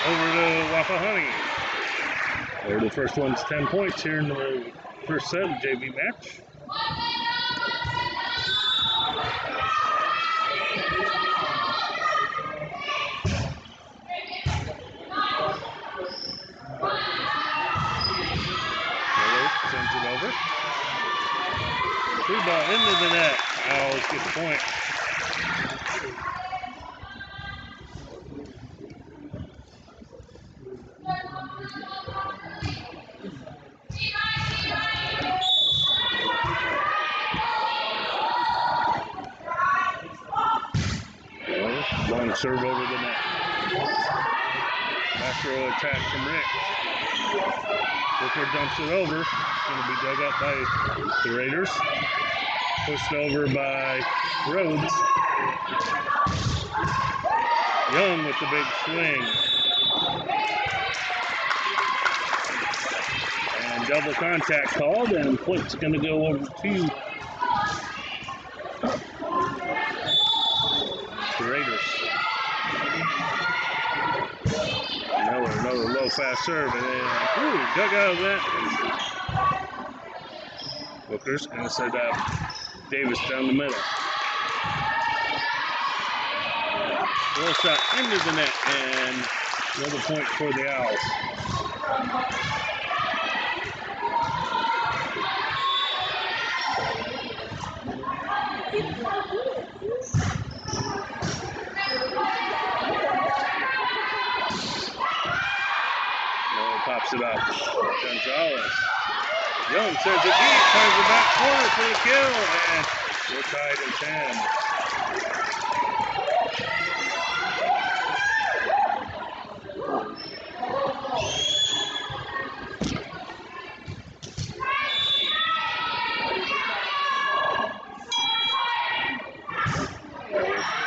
over to Wapahani. They're the first one's 10 points here in the first set of the JV match. Miller sends it over. Free ball into the net. Owls get the point. Long serve over the net. Back row attack from Rick. Booker dumps it over. It's going to be dug up by the Raiders. Pushed over by Rhodes. Young with the big swing. And double contact called, and point's going to go over to the Raiders. Another low fast serve, and then dug out of that. Booker's going to set up Davis down the middle. Roll shot into the net, and another point for the Owls. Pops it up. Gonzalez. Young sends it deep, finds the back corner for the kill, and we're tied at 10.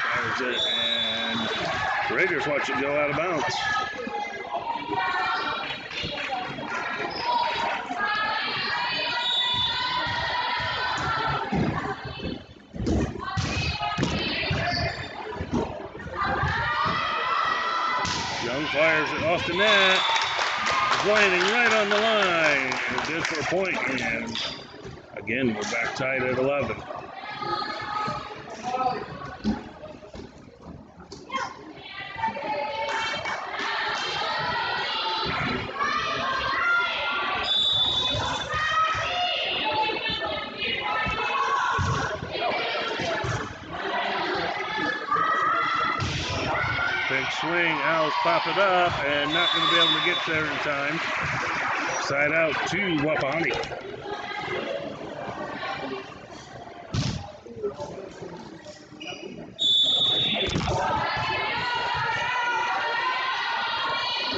Fires it, and Raiders watch it go out of bounds. Young fires it off the net. It's landing right on the line. And good for a point. And again, we're back tied at 11. Big swing, Owls pop it up, and not going to be able to get there in time. Side out to Wapahani.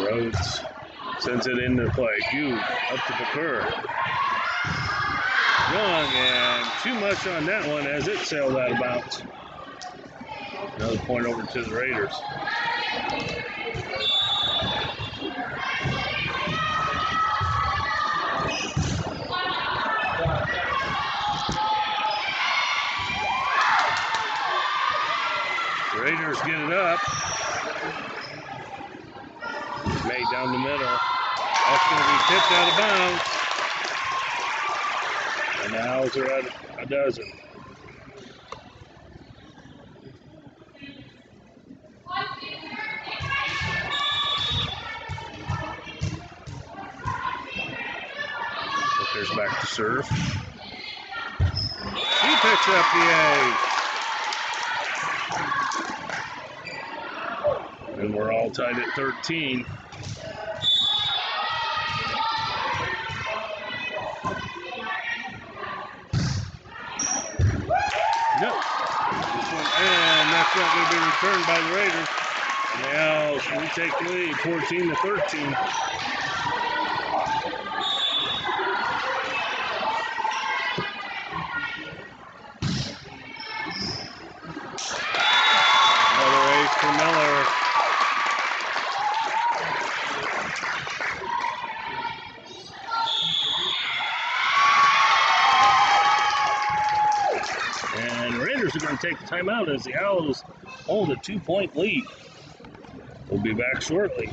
Rhodes sends it into play. Hugh up to Bakur. Young, and too much on that one as it sailed out of bounds. Another point over to the Raiders. Raiders get it up. Made down the middle. That's going to be tipped out of bounds. And the Owls are at a dozen. Booker's back to serve. He picks up the ace. And we're all tied at 13. No. This one, and that's not going to be returned by the Raiders. And the Owls retake the lead, 14-13. Another ace for Miller. And Raiders are going to take the timeout as the Owls hold a 2-point lead. We'll be back shortly.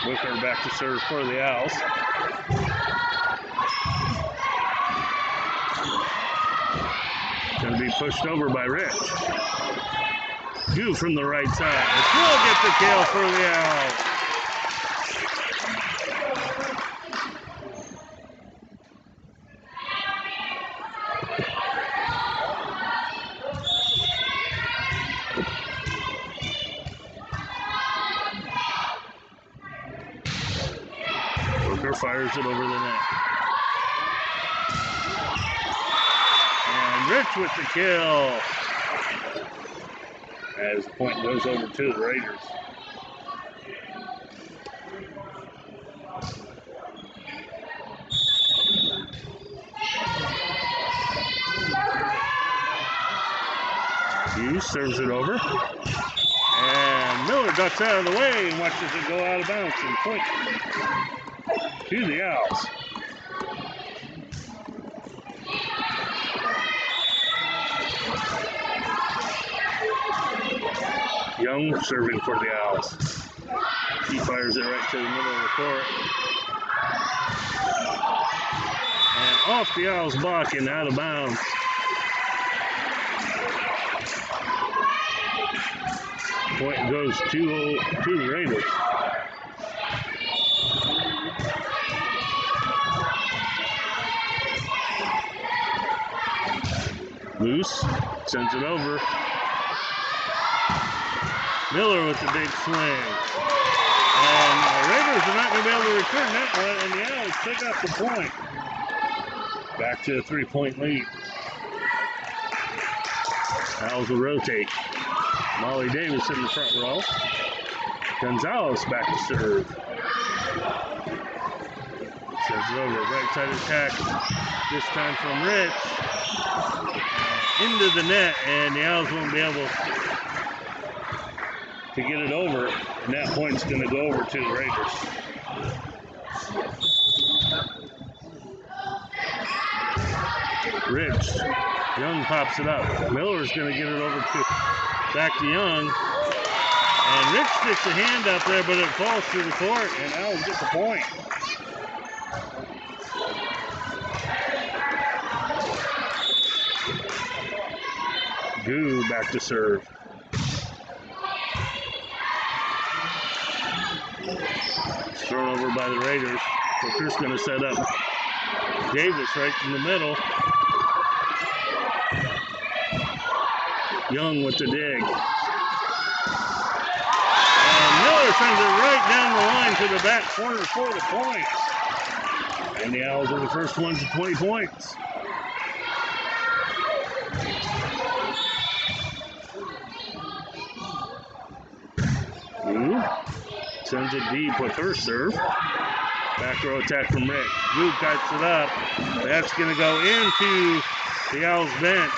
Booker back to serve for the Owls. Going to be pushed over by Rich. Gu from the right side. Will get the kill for the Owls. Booker fires it over the net. And Rich with the kill. As the point goes over to the Raiders. Hughes serves it over. And Miller ducks out of the way and watches it go out of bounds and point to the Owls. Young serving for the Owls. He fires it right to the middle of the court. And off the Owls' block and out of bounds. Point goes to the Raiders. Loose, sends it over. Miller with the big swing. And the Raiders are not going to be able to return that one, and the Owls pick up the point. Back to a 3-point lead. Owls will rotate. Molly Davis in the front row. Gonzalez back to serve. Sends it over. Right side attack. This time from Rich. Into the net, and the Owls won't be able to get it over, and that point's going to go over to the Raiders. Rich, Young pops it up. Miller's going to get it over to back to Young, and Rich sticks a hand up there, but it falls through the court, and Owls get the point. Gu back to serve. It's thrown over by the Raiders. Booker's going to set up Davis right in the middle. Young with the dig. And Miller sends it right down the line to the back corner for the point. And the Owls are the first ones to 20 points. Sends it deep with her serve. Back row attack from Rick. Luke cuts it up. That's going to go into the Owls bench.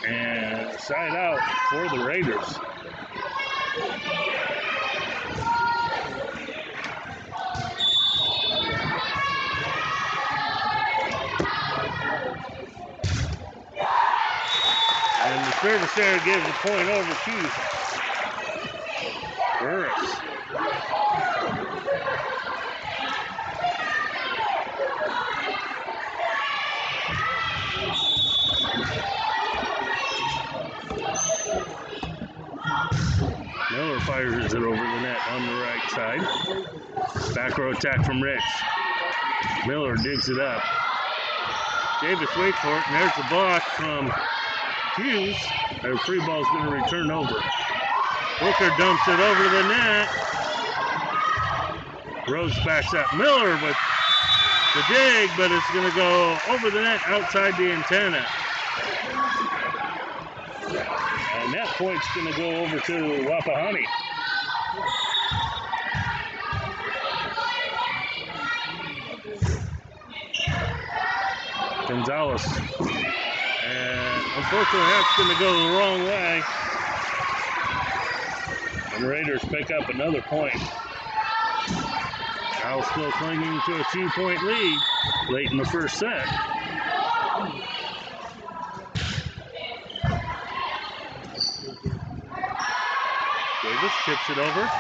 And side out for the Raiders. And the service there gives the point over to Burris. Miller fires it over the net on the right side. Back row attack from Rich. Miller digs it up. Davis waits for it, and there's the block from Hughes. Their free ball's going to return over. Booker dumps it over the net. Rose backs up. Miller with the dig, but it's going to go over the net outside the antenna. And that point's going to go over to Wapahani. Gonzalez. And unfortunately, that's going to go the wrong way. And the Raiders pick up another point. Owls still clinging to a 2-point lead late in the first set. Davis tips it over.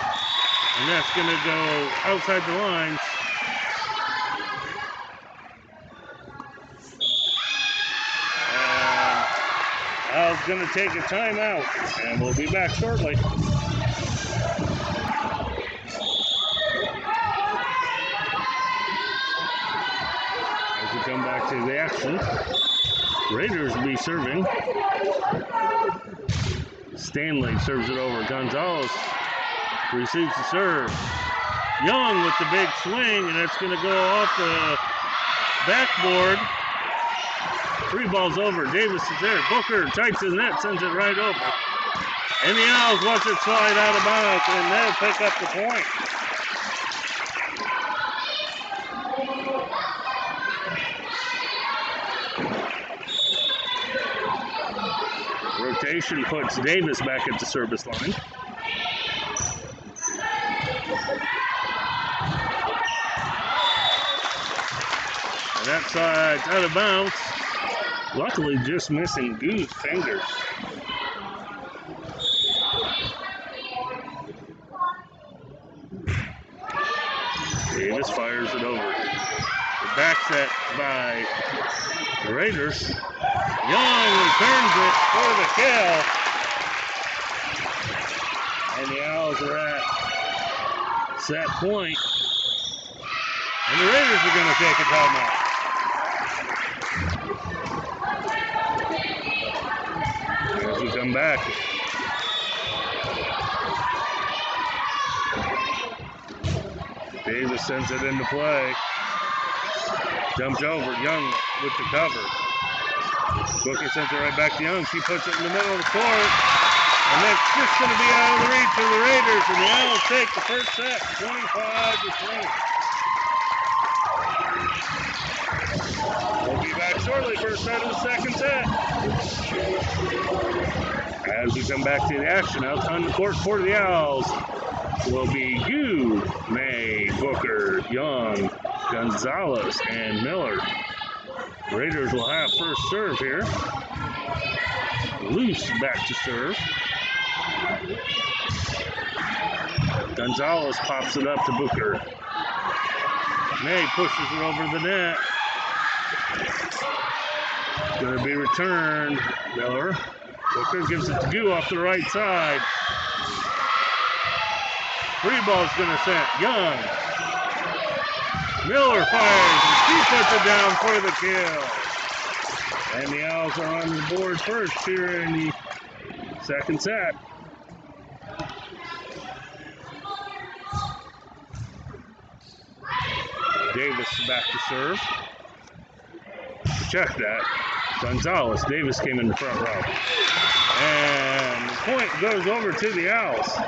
And that's going to go outside the lines. And Al's going to take a timeout. And we'll be back shortly. As we come back to the action, Raiders will be serving. Stanley serves it over. Gonzalez receives the serve. Young with the big swing, and that's going to go off the backboard. Three balls over. Davis is there. Booker tights his net, sends it right over. And the Owls watch it slide out of bounds, and they'll pick up the point. Rotation puts Davis back at the service line. And that side's out of bounds. Luckily, just missing Goo's fingers. Davis fires it over. The back set by the Raiders. Young returns it for the kill. And the Owls are at set point. And the Raiders are going to take a timeout. As we come back. Davis sends it into play. Dumped over. Young with the cover. Booker sends it right back to Young. She puts it in the middle of the court. And that's just going to be out of the reach of the Raiders. And the Owls take the first set, 25-20. We'll be back shortly for a start of the second set. As we come back to the action, out on the court for the Owls will be Gu, May, Booker, Young, Gonzalez, and Miller. Raiders will have first serve here. Loose back to serve. Gonzalez pops it up to Booker. May pushes it over the net. Going to be returned. Miller. Booker gives it to Gu off the right side. Free ball's going to set. Young. Miller fires, and she puts it down for the kill. And the Owls are on the board first here in the second set. Davis back to serve. Check that. Gonzalez. Davis came in the front row. And the point goes over to the Owls.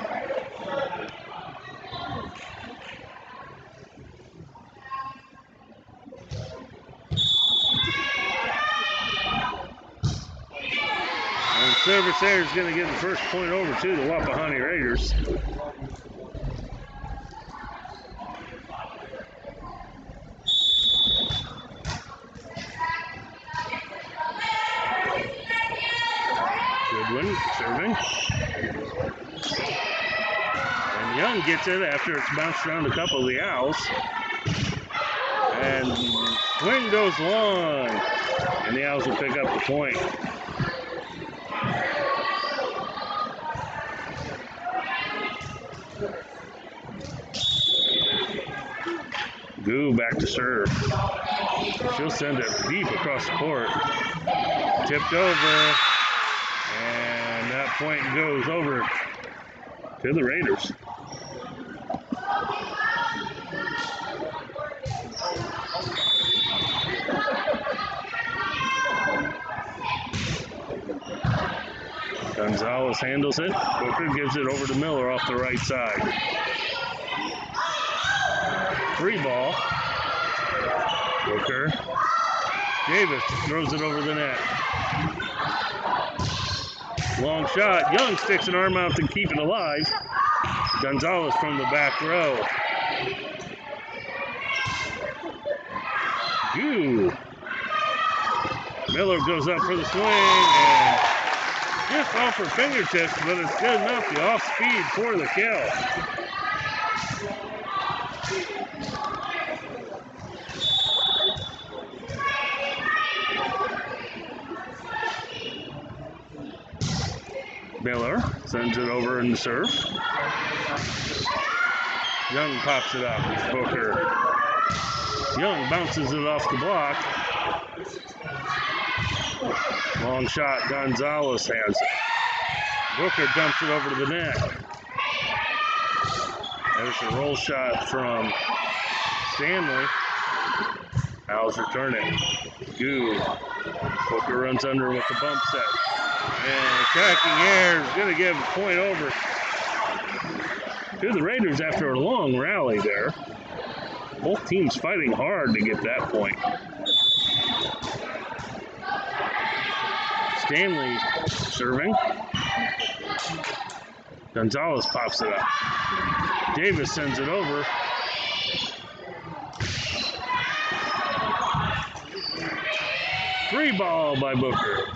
And service there is going to get the first point over to the Wapahani Raiders. Goodwin serving. And Young gets it after it's bounced around a couple of the Owls. And swing goes long. And the Owls will pick up the point. Gu back to serve. She'll send it deep across the court. Tipped over. And that point goes over to the Raiders. Gonzalez handles it. Booker gives it over to Miller off the right side. Free ball. Booker. Davis throws it over the net. Long shot. Young sticks an arm out to keep it alive. Gonzalez from the back row. Gu. Miller goes up for the swing and just off her fingertips, but it's good enough. The off speed for the kill. Miller sends it over in the serve. Young pops it up. Booker. Young bounces it off the block. Long shot. Gonzalez has it. Booker dumps it over to the net. There's a roll shot from Stanley. Owls return it. Goo. Booker runs under with the bump set. And attacking air is going to give a point over to the Raiders after a long rally there. Both teams fighting hard to get that point. Stanley serving. Gonzalez pops it up. Davis sends it over. Free ball by Booker.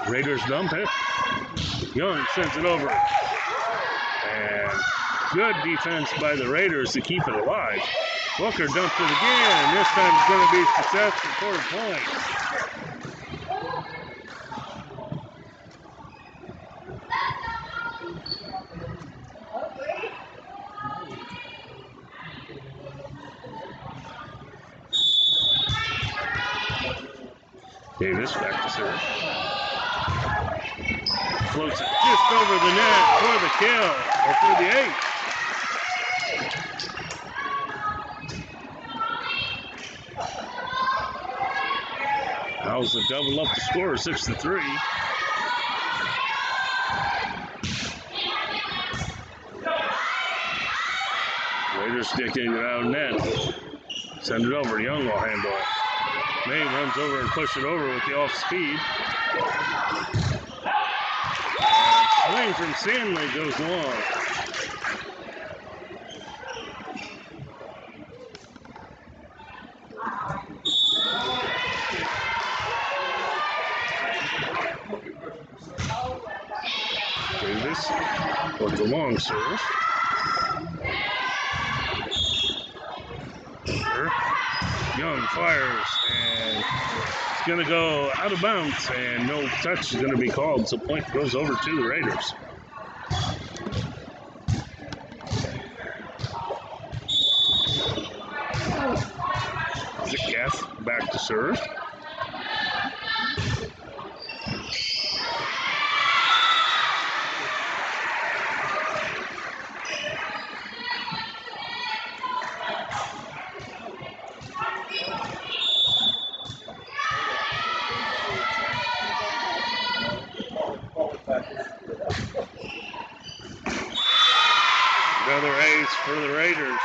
Raiders dump it. Young sends it over. And good defense by the Raiders to keep it alive. Booker dumps it again, and this time it's going to be successful for a point. Davis back to serve. Floats it just over the net for the kill, or for the 8. Owls have doubled up the score, 6-3. Raiders sticking it out of net. Send it over. Young will handle it. May runs over and pushes it over with the off speed. And swing from Stanley goes long. Davis with the long serve. Young fires, and it's going to go out of bounds, and no touch is going to be called, so point goes over to the Raiders. Zickath back to serve. Another ace for the Raiders.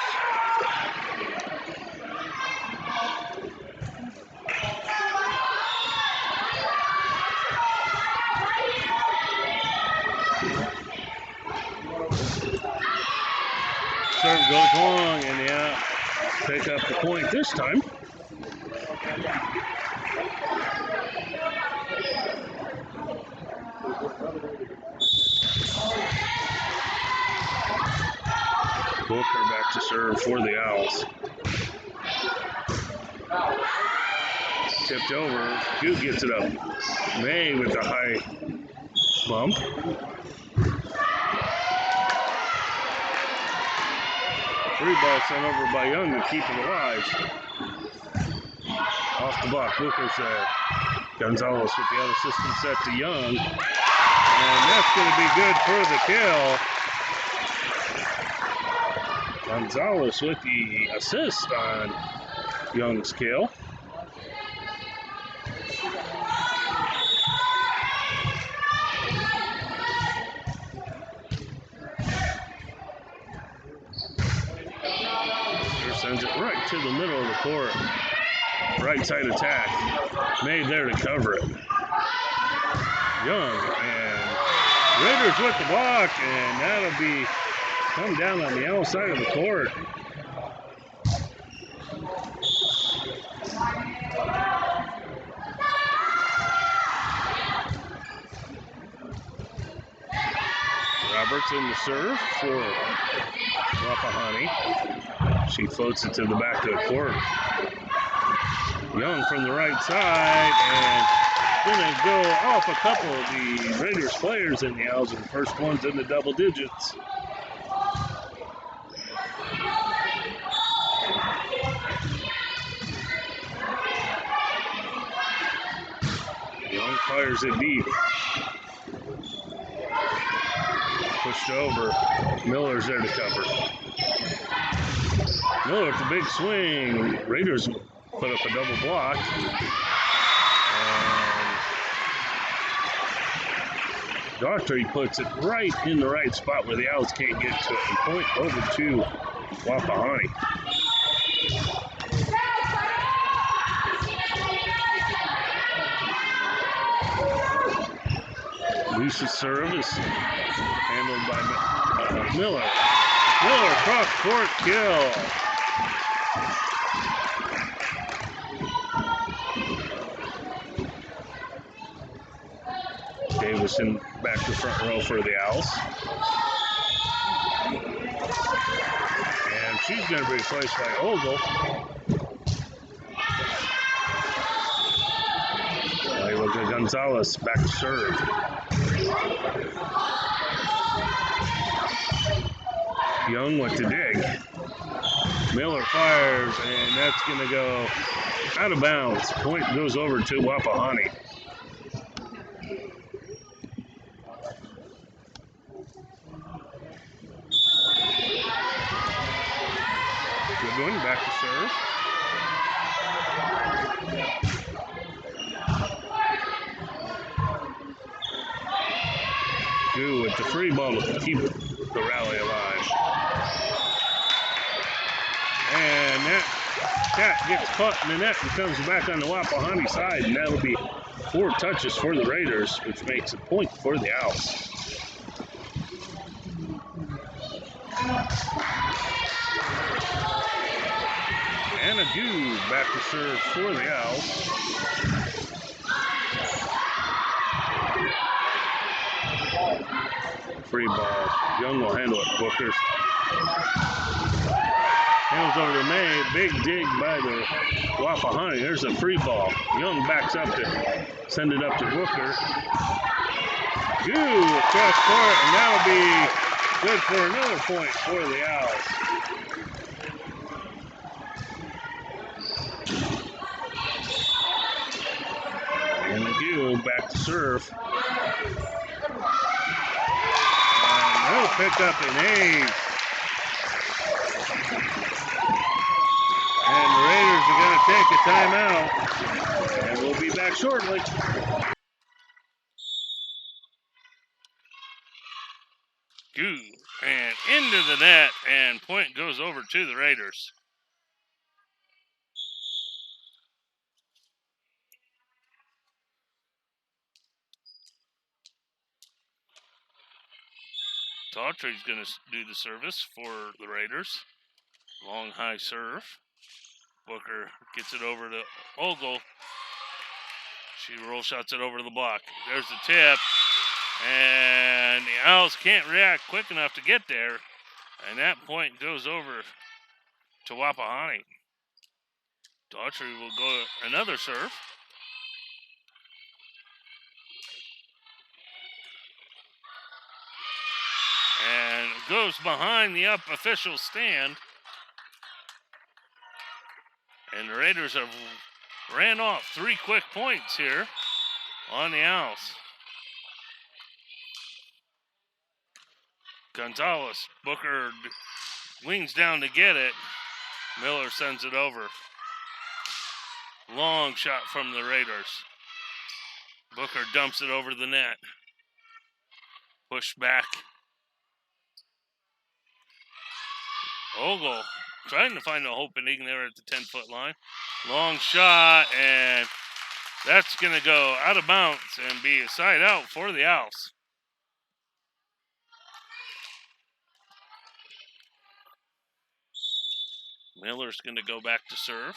Serve goes long, and yeah, pick up the point this time. Booker back to serve for the Owls. Tipped over. Duke gets it up. May with the high bump. Free ball sent over by Young to keep it alive. Off the block, Booker's there. Gonzalez with the other system set to Young. And that's going to be good for the kill. Gonzalez with the assist on Young's kill. Sends it right to the middle of the court. Right side attack. Made there to cover it. Young and Raiders with the block, and that'll be come down on the outside of the court. Roberts in the serve for Wapahani. She floats it to the back of the court. Young from the right side, and gonna go off a couple of the Raiders players in the Owls, and the first one's in the double digits. Young fires it deep. Pushed over. Miller's there to cover. Miller with the big swing. Raiders put up a double block. And Daughtry puts it right in the right spot where the Owls can't get to it. And point over to Wapahani. Loose service handled by Miller. Miller cross court kill. Davison back to front row for the Owls. And she's going to be replaced by Ogle. Layla Gonzalez back to serve. Young with the dig. Miller fires, and that's going to go out of bounds. Point goes over to Wapahani. Goodwin back to serve. Drew with the free ball to keep the rally alive. And that gets caught in the net and comes back on the Wapahani side, and that'll be 4 touches for the Raiders, which makes a point for the Owls. Anna Dew back to serve for the Owls. Free ball. Young will handle it. Booker handles over to May. Big dig by the Wapahani. There's a free ball. Young backs up to send it up to Booker. Dew across court, and that'll be good for another point for the Owls. And Dew back to serve. He'll pick up an ace. And the Raiders are going to take a timeout. And we'll be back shortly. Goo. And into the net. And point goes over to the Raiders. Daughtry's going to do the service for the Raiders. Long high serve. Booker gets it over to Ogle. She roll shots it over to the block. There's the tip. And the Owls can't react quick enough to get there. And that point goes over to Wapahani. Daughtry will go another serve. And goes behind the up official stand. And the Raiders have ran off 3 quick points here on the Owls. Gonzalez, Booker wings down to get it. Miller sends it over. Long shot from the Raiders. Booker dumps it over the net. Push back. Ogle trying to find an opening there at the 10-foot line. Long shot, and that's going to go out of bounds and be a side out for the Owls. Miller's going to go back to serve.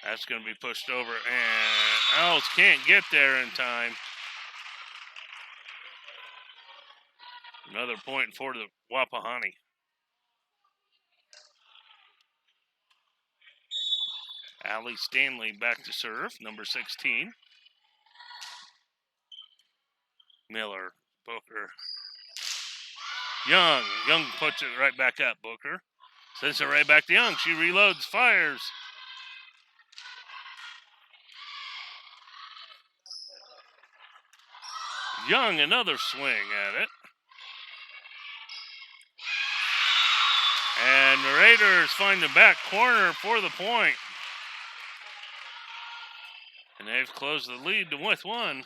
That's going to be pushed over, and Owls can't get there in time. Another point for the Wapahani. Allie Stanley back to serve, number 16. Miller, Booker. Young puts it right back up, Booker. Sends it right back to Young. She reloads, fires. Young, another swing at it. And the Raiders find the back corner for the point. And they've closed the lead with one.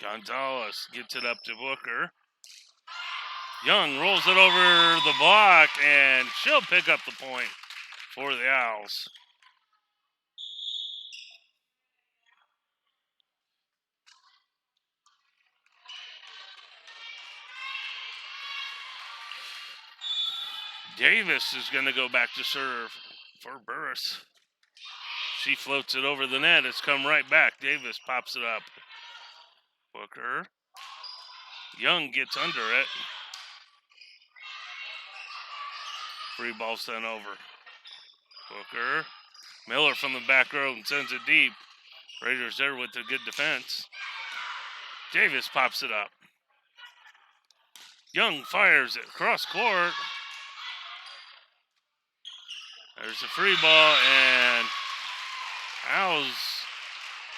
Gonzalez gets it up to Booker. Young rolls it over the block, and she'll pick up the point for the Owls. Davis is going to go back to serve for Burris. She floats it over the net. It's come right back. Davis pops it up. Booker. Young gets under it. Free ball sent over. Booker. Miller from the back row and sends it deep. Raiders there with a good defense. Davis pops it up. Young fires it across court. There's a free ball, and Owls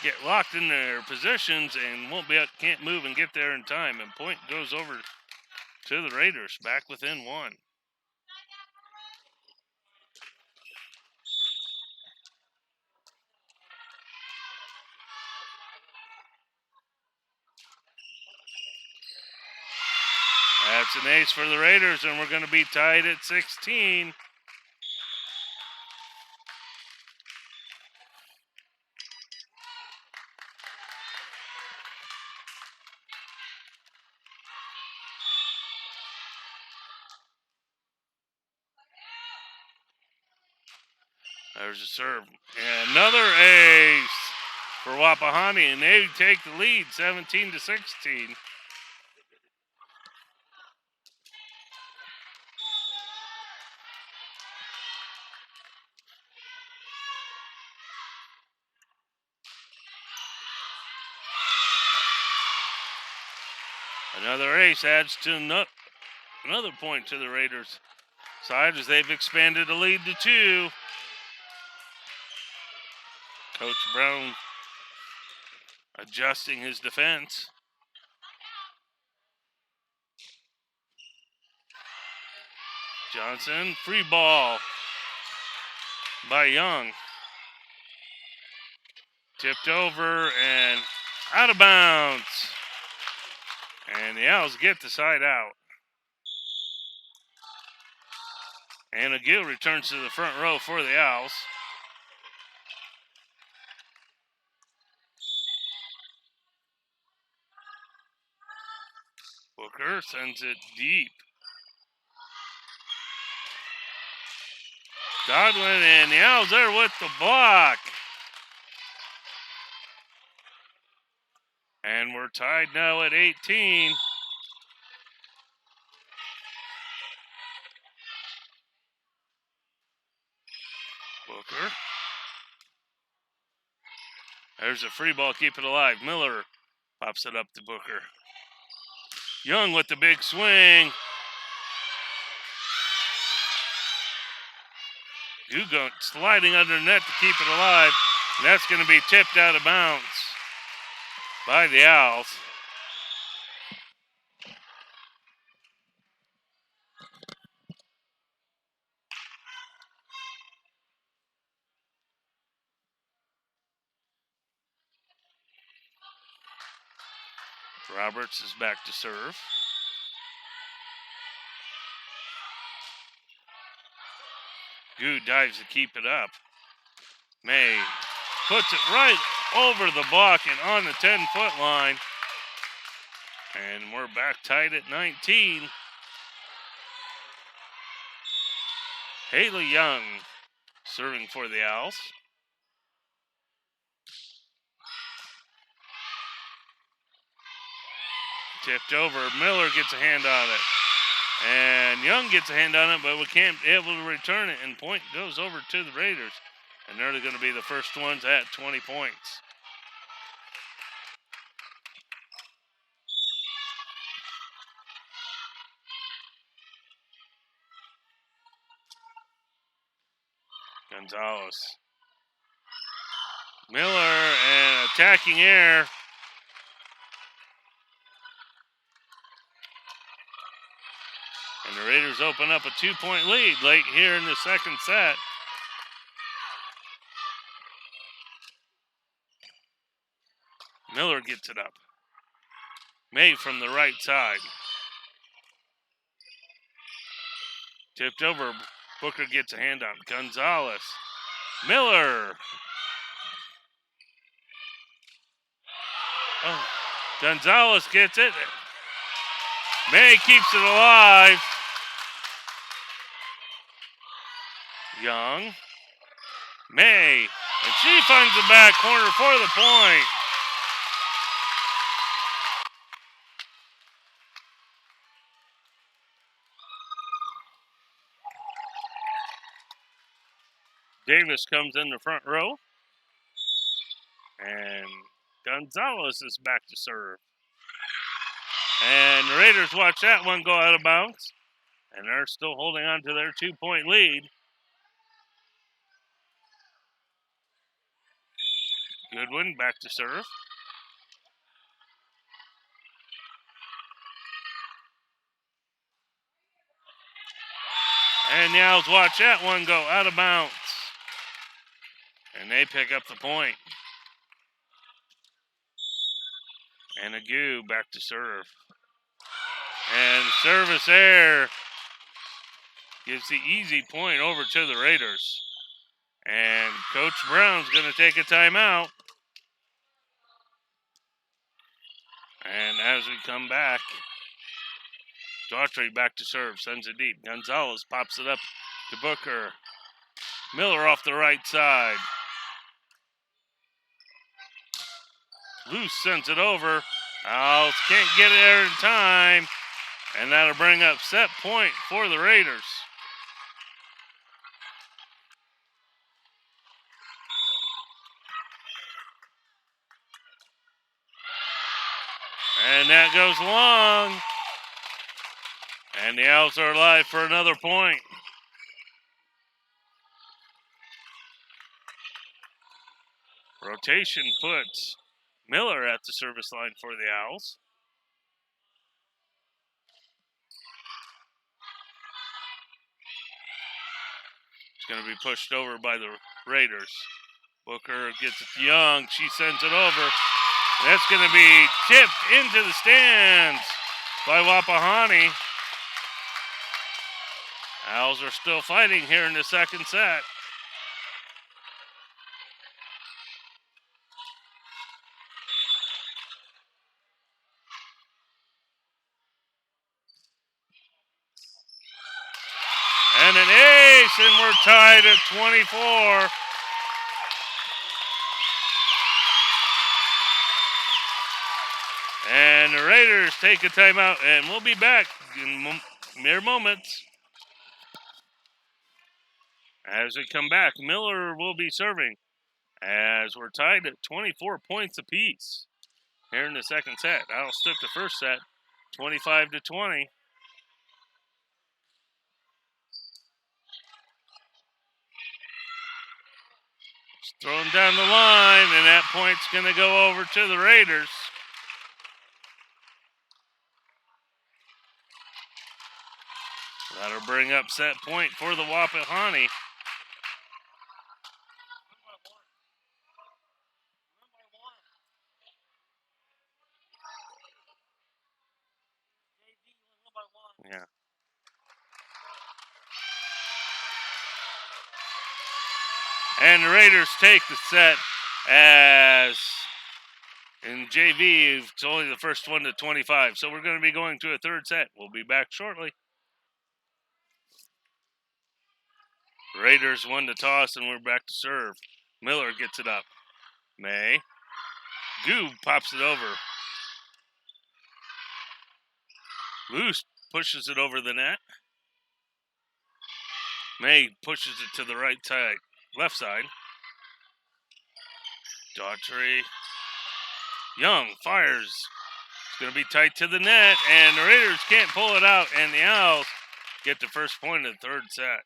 get locked in their positions and can't move and get there in time. And point goes over to the Raiders, back within one. That's an ace for the Raiders, and we're going to be tied at 16. There's a serve. And another ace for Wapahani, and they take the lead 17-16. Another ace adds to another point to the Raiders' side as they've expanded the lead to 2. Coach Brown adjusting his defense. Johnson, free ball by Young. Tipped over and out of bounds. And the Owls get the side out. Anna Gill returns to the front row for the Owls. Booker sends it deep. Godwin and the Owls there with the block. And we're tied now at 18. Booker. There's a free ball, keep it alive. Miller pops it up to Booker. Young with the big swing. Gugo sliding under the net to keep it alive. And that's going to be tipped out of bounds by the Owls. Roberts is back to serve. Goo dives to keep it up. May puts it right over the block and on the 10-foot line. And we're back tied at 19. Haley Young serving for the Owls. Tipped over. Miller gets a hand on it. And Young gets a hand on it, but we can't be able to return it. And point goes over to the Raiders. And they're going to be the first ones at 20 points. Gonzalez. Miller and attacking air. And the Raiders open up a 2-point lead late here in the second set. Miller gets it up. May from the right side. Tipped over. Booker gets a hand on Gonzalez. Miller. Oh, Gonzalez gets it. May keeps it alive. Young. May. And she finds the back corner for the point. Davis comes in the front row. And Gonzalez is back to serve. And the Raiders watch that one go out of bounds. And they're still holding on to their 2-point lead. Goodwin back to serve. And the Owls watch that one go out of bounds. And they pick up the point. And Agu back to serve. And service air gives the easy point over to the Raiders. And Coach Brown's going to take a timeout. And as we come back, Daughtry back to serve, sends it deep. Gonzalez pops it up to Booker. Miller off the right side. Luce sends it over. Owls can't get it there in time. And that'll bring up set point for the Raiders. And that goes long. And the Owls are alive for another point. Rotation puts Miller at the service line for the Owls. It's going to be pushed over by the Raiders. Booker gets it to Young. She sends it over. That's going to be tipped into the stands by Wapahani. Owls are still fighting here in the second set. And an ace, and we're tied at 24. And the Raiders take a timeout, and we'll be back in mere moments. As we come back, Miller will be serving as we're tied at 24 points apiece here in the second set. Owls took the first set, 25-20. Thrown down the line, and that point's going to go over to the Raiders. That'll bring up set point for the Wapahani. Yeah. And the Raiders take the set as in JV, it's only the first one to 25. So we're going to be going to a third set. We'll be back shortly. Raiders won the toss, and we're back to serve. Miller gets it up. May. Goob pops it over. Loose pushes it over the net. May pushes it to the right side, left side. Daughtry. Young fires. It's going to be tight to the net, and the Raiders can't pull it out, and the Owls get the first point of the third set.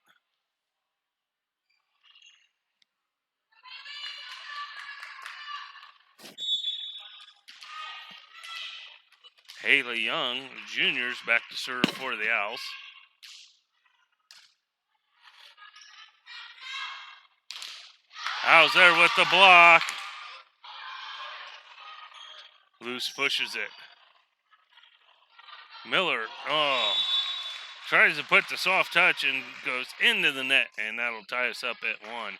Haley Young, juniors, back to serve for the Owls. Owls there with the block. Loose pushes it. Miller, tries to put the soft touch and goes into the net, and that'll tie us up at 1.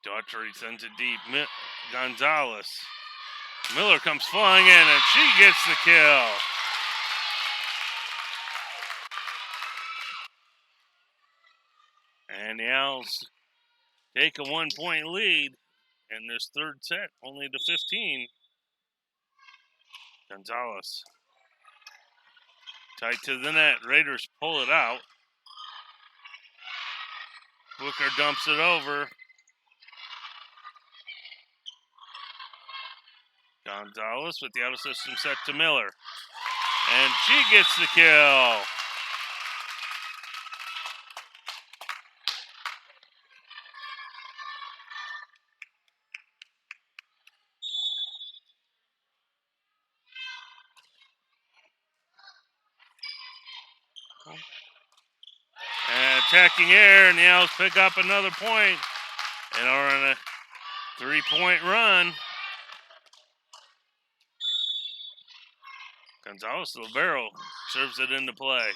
Daughtry sends it deep. Gonzalez. Miller comes flying in, and she gets the kill. And the Owls take a 1-point lead in this third set, only to 15. Gonzalez. Tight to the net. Raiders pull it out. Booker dumps it over. Gonzalez with the out of system set to Miller. And she gets the kill. And attacking air, and the Owls pick up another point and are on a 3-point run. Gonzalez Libero serves it into play.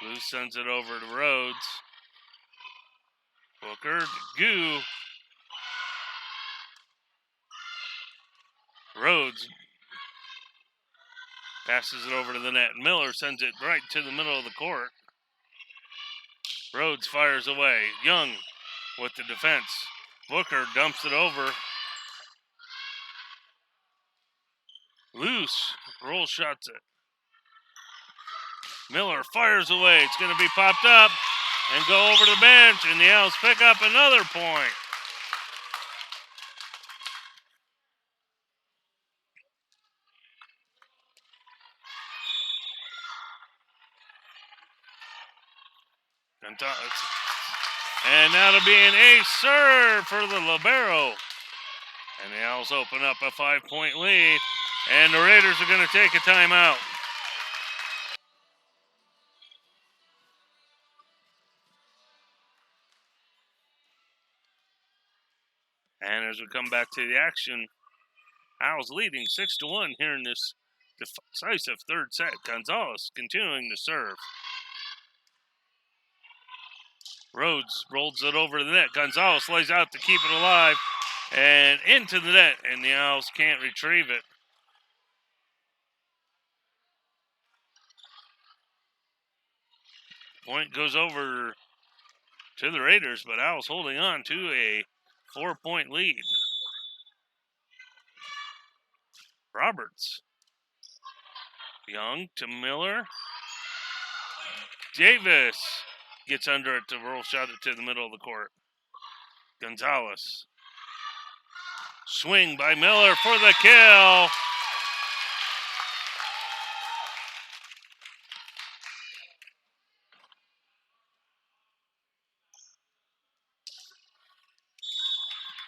Lou sends it over to Rhodes. Booker, Goo. Rhodes passes it over to the net. Miller sends it right to the middle of the court. Rhodes fires away. Young with the defense. Booker dumps it over. Loose. Roll shots it. Miller fires away. It's going to be popped up and go over to the bench, and the Owls pick up another point. And that'll be an ace serve for the Libero. And the Owls open up a 5-point lead, and the Raiders are going to take a timeout. And as we come back to the action, Owls leading 6-1 here in this decisive third set. Gonzalez continuing to serve. Rhodes rolls it over the net. Gonzalez lays out to keep it alive and into the net, and the Owls can't retrieve it. Point goes over to the Raiders, but Owls holding on to a 4-point lead. Roberts. Young to Miller. Davis gets under it to roll shot it to the middle of the court. Gonzalez. Swing by Miller for the kill.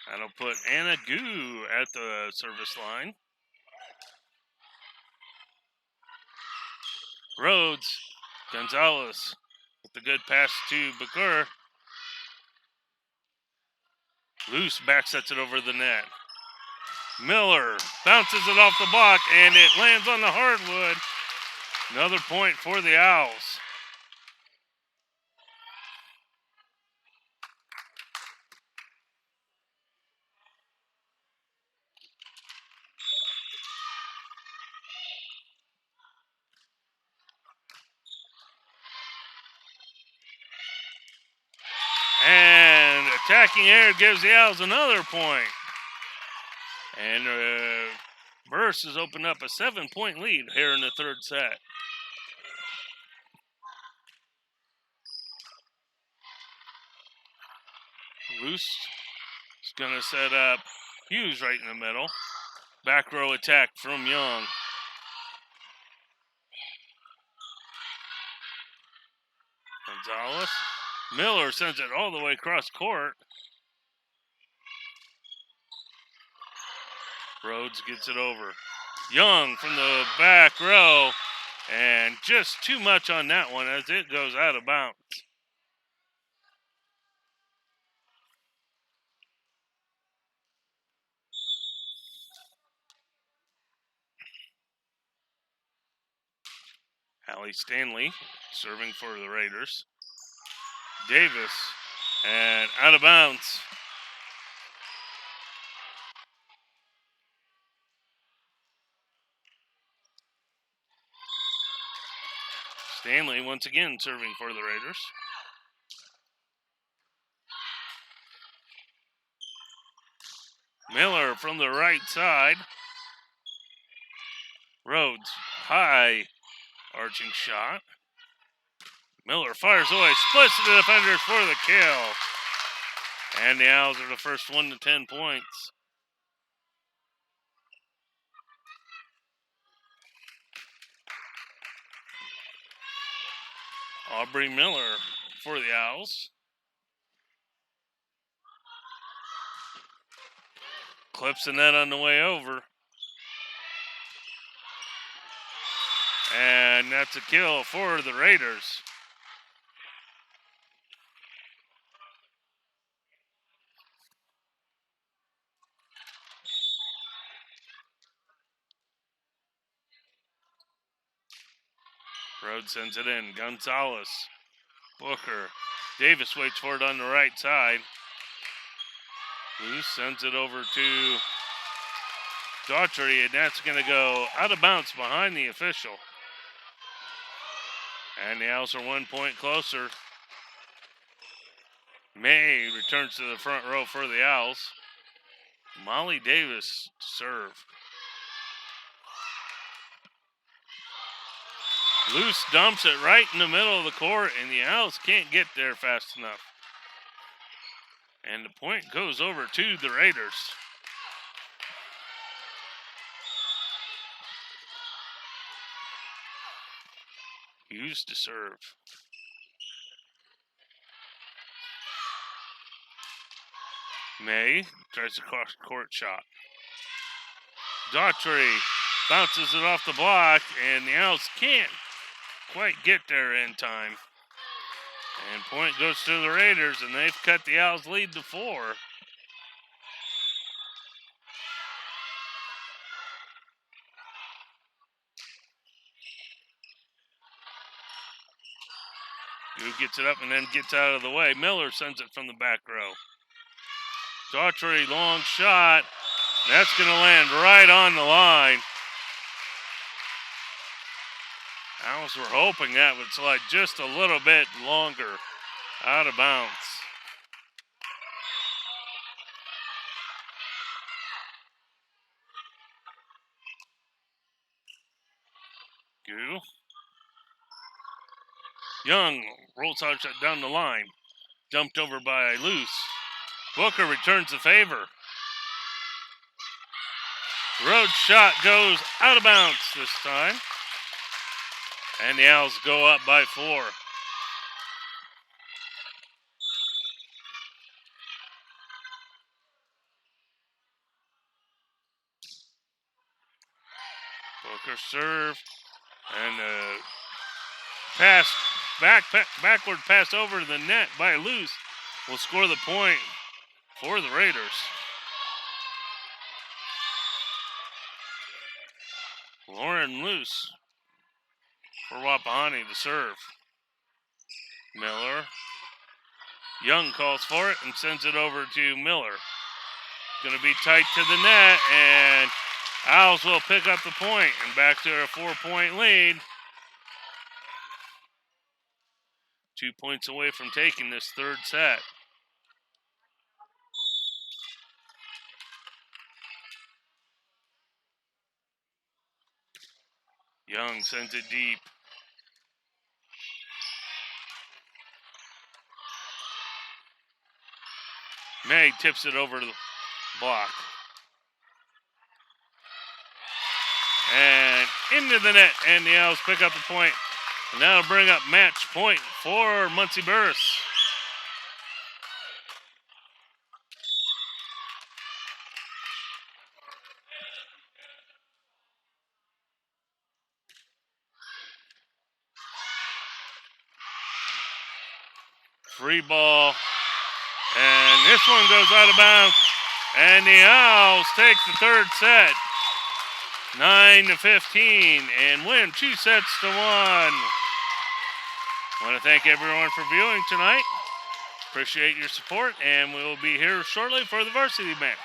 That'll put Anna Goo at the service line. Rhodes. Gonzalez with the good pass to Bakur. Loose back sets it over the net. Miller bounces it off the block, and it lands on the hardwood. Another point for the Owls. attacking error gives the Owls another point. And Burris has opened up a 7-point lead here in the third set. Luce is going to set up Hughes right in the middle. Back row attack from Young. Gonzalez. Miller sends it all the way across court. Rhodes gets it over. Young from the back row. And just too much on that one as it goes out of bounds. Allie Stanley serving for the Raiders. Davis and out of bounds. Stanley once again serving for the Raiders. Miller from the right side. Rhodes, high arching shot. Miller fires away, splits the defenders for the kill. And the Owls are the first one to 10 points. Aubrey Miller for the Owls. Clips the net on the way over. And that's a kill for the Raiders. Rhodes sends it in. Gonzalez. Booker. Davis waits for it on the right side. Luce sends it over to Daughtry, and that's going to go out of bounds behind the official. And the Owls are 1 point closer. May returns to the front row for the Owls. Molly Davis serve. Luce dumps it right in the middle of the court, and the Owls can't get there fast enough. And the point goes over to the Raiders. Hughes to serve. May tries a cross-court shot. Daughtry bounces it off the block, and the Owls can't quite get there in time. And point goes to the Raiders, and they've cut the Owls' lead to 4. Who gets it up and then gets out of the way. Miller sends it from the back row. Daughtry, long shot. That's going to land right on the line. Owls were hoping that would slide just a little bit longer. Out of bounds. Goo. Young rolls out down the line. Dumped over by Luce. Booker returns the favor. Rhodes shot goes out of bounds this time. And the Owls go up by 4. Booker serve. And pass, backward pass over to the net by Luce will score the point for the Raiders. Lauren Luce for Wapahani to serve. Miller. Young calls for it and sends it over to Miller. Going to be tight to the net, and Owls will pick up the point and back to a 4-point lead. 2 points away from taking this third set. Young sends it deep. Meg tips it over to the block. And into the net, and the Owls pick up the point. And that'll bring up match point for Muncie Burris. Free ball. And this one goes out of bounds. And the Owls take the third set. 9-15 and win 2 sets to 1. I want to thank everyone for viewing tonight. Appreciate your support, and we will be here shortly for the varsity match.